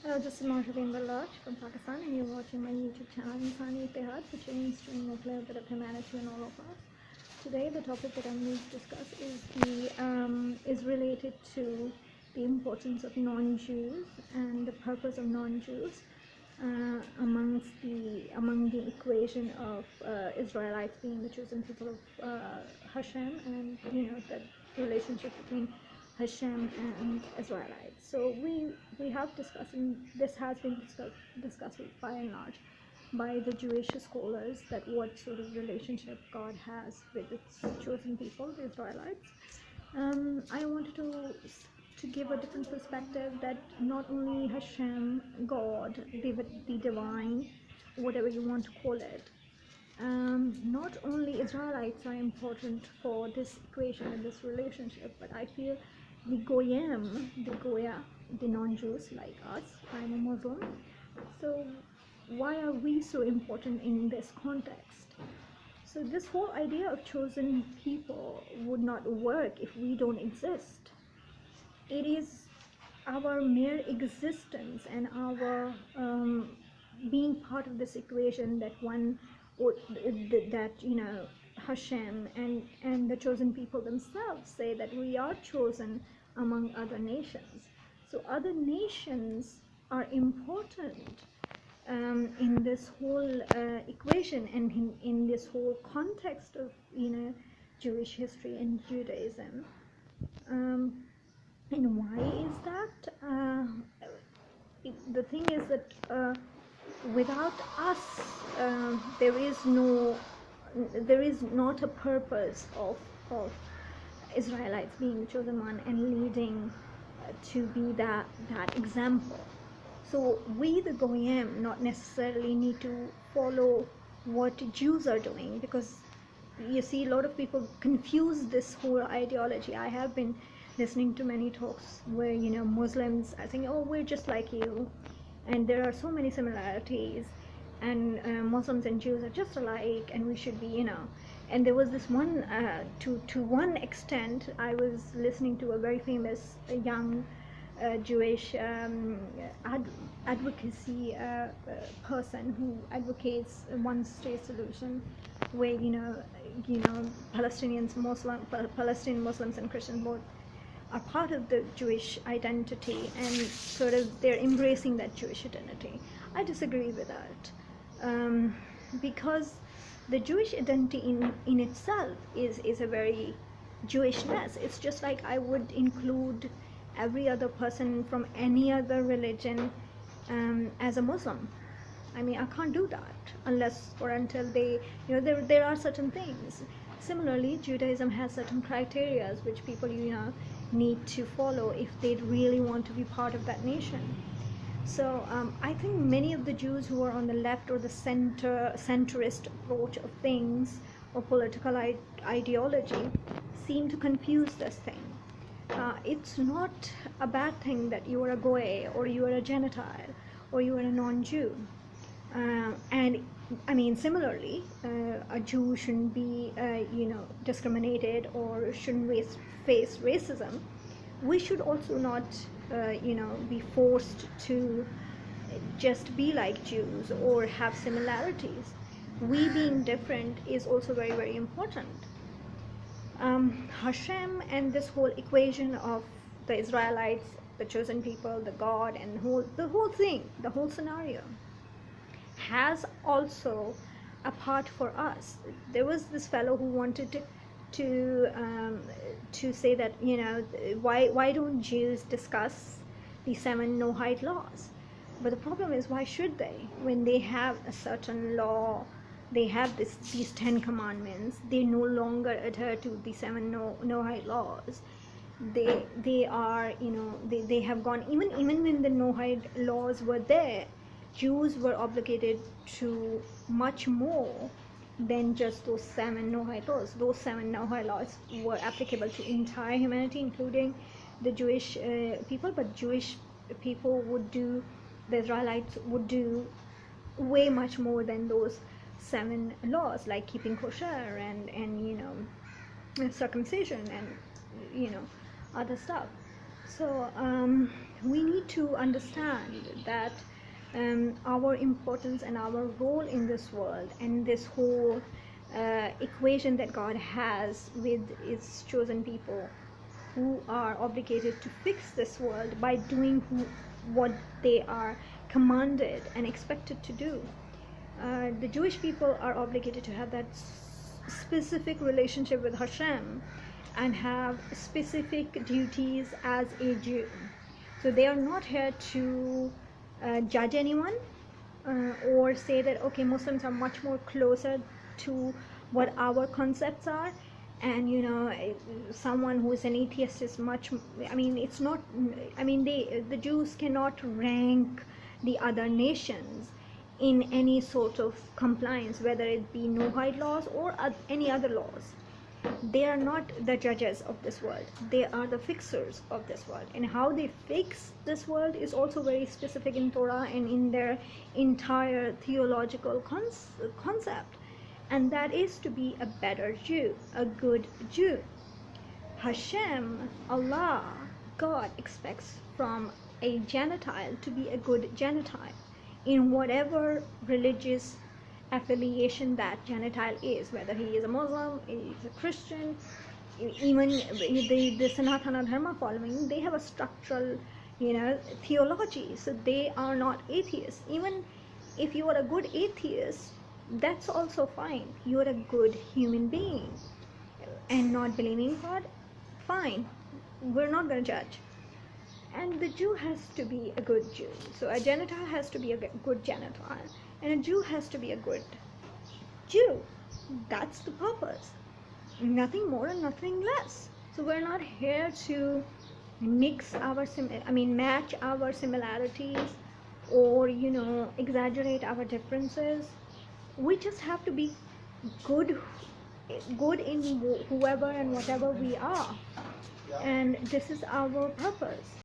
Hello, this is Marjolaine Ballard from Pakistan, and you're watching my YouTube channel, Insani Itihad, which aims to invoke a bit of humanity in all of us. Today, the topic that I'm going to discuss is related to the importance of non-Jews and the purpose of non-Jews among the equation of Israelites being the chosen people of Hashem, and the relationship between Hashem and Israelites. So we have discussed, and this has been discussed by and large by the Jewish scholars, that what sort of relationship God has with its chosen people, the Israelites. I wanted to give a different perspective, that not only Hashem, God, the divine, whatever you want to call it, not only Israelites are important for this equation and this relationship, but I feel the Goyim, the Goya, the non-Jews like us, I'm a Muslim, so why are we so important in this context? So this whole idea of chosen people would not work if we don't exist. It is our mere existence and our being part of this equation that Hashem and the chosen people themselves say that we are chosen among other nations. So other nations are important in this whole equation, and in this whole context of Jewish history and Judaism. And why is that? The thing is that without us, there is not a purpose of Israelites being the chosen one and leading to be that example. So we, the Goyim, not necessarily need to follow what Jews are doing, because you see a lot of people confuse this whole ideology. I have been listening to many talks where Muslims are saying, oh, we're just like you, and there are so many similarities, and Muslims and Jews are just alike, and we should be and there was this one to one extent. I was listening to a very famous young Jewish advocacy person who advocates a one-state solution, where Palestinian Muslims and Christians both are part of the Jewish identity, and sort of they're embracing that Jewish identity. I disagree with that, because the Jewish identity in itself is a very Jewishness. It's just like I would include every other person from any other religion as a Muslim. I mean, I can't do that unless or until they, there are certain things. Similarly, Judaism has certain criteria which people, need to follow if they really want to be part of that nation. So I think many of the Jews who are on the left or the centrist approach of things, or political ideology, seem to confuse this thing. It's not a bad thing that you are a Goy, or you are a Gentile, or you are a non-Jew. And I mean, similarly, a Jew shouldn't be, discriminated, or shouldn't face racism. We should also not, be forced to just be like Jews or have similarities. We being different is also very, very important. Hashem and this whole equation of the Israelites, the chosen people, the God, and the whole thing, the whole scenario, has also a part for us. There was this fellow who wanted to say that why don't Jews discuss the 7 Noahide laws? But the problem is, why should they, when they have a certain law? They have these 10 commandments. They no longer adhere to the 7 Noahide laws. They are they have gone, even when the Noahide laws were there, Jews were obligated to much more than just those 7 Noahide laws. Those 7 Noahide laws were applicable to entire humanity, including the Jewish people, but Jewish people the Israelites would do way much more than those 7 laws, like keeping kosher and circumcision and other stuff. So we need to understand that our importance and our role in this world, and this whole equation that God has with his chosen people, who are obligated to fix this world by doing what they are commanded and expected to do. The Jewish people are obligated to have that specific relationship with Hashem and have specific duties as a Jew. So they are not here to judge anyone or say that, okay, Muslims are much more closer to what our concepts are, and someone who is an atheist is much, it's not, the Jews cannot rank the other nations in any sort of compliance, whether it be Noahide laws or any other laws. They are not the judges of this world, they are the fixers of this world, and how they fix this world is also very specific in Torah and in their entire theological concept, and that is to be a better Jew, a good Jew. Hashem, Allah, God expects from a Gentile to be a good Gentile in whatever religious affiliation that Gentile is, whether he is a Muslim, he is a Christian, even the Sanatana Dharma following, they have a structural theology, so they are not atheists. Even if you are a good atheist, that's also fine. You are a good human being and not believing God, fine, we're not going to judge. And the Jew has to be a good Jew. So a Gentile has to be a good Gentile, and a Jew has to be a good Jew. That's the purpose. Nothing more and nothing less. So we're not here to mix our match our similarities or exaggerate our differences. We just have to be good in whoever and whatever we are, and this is our purpose.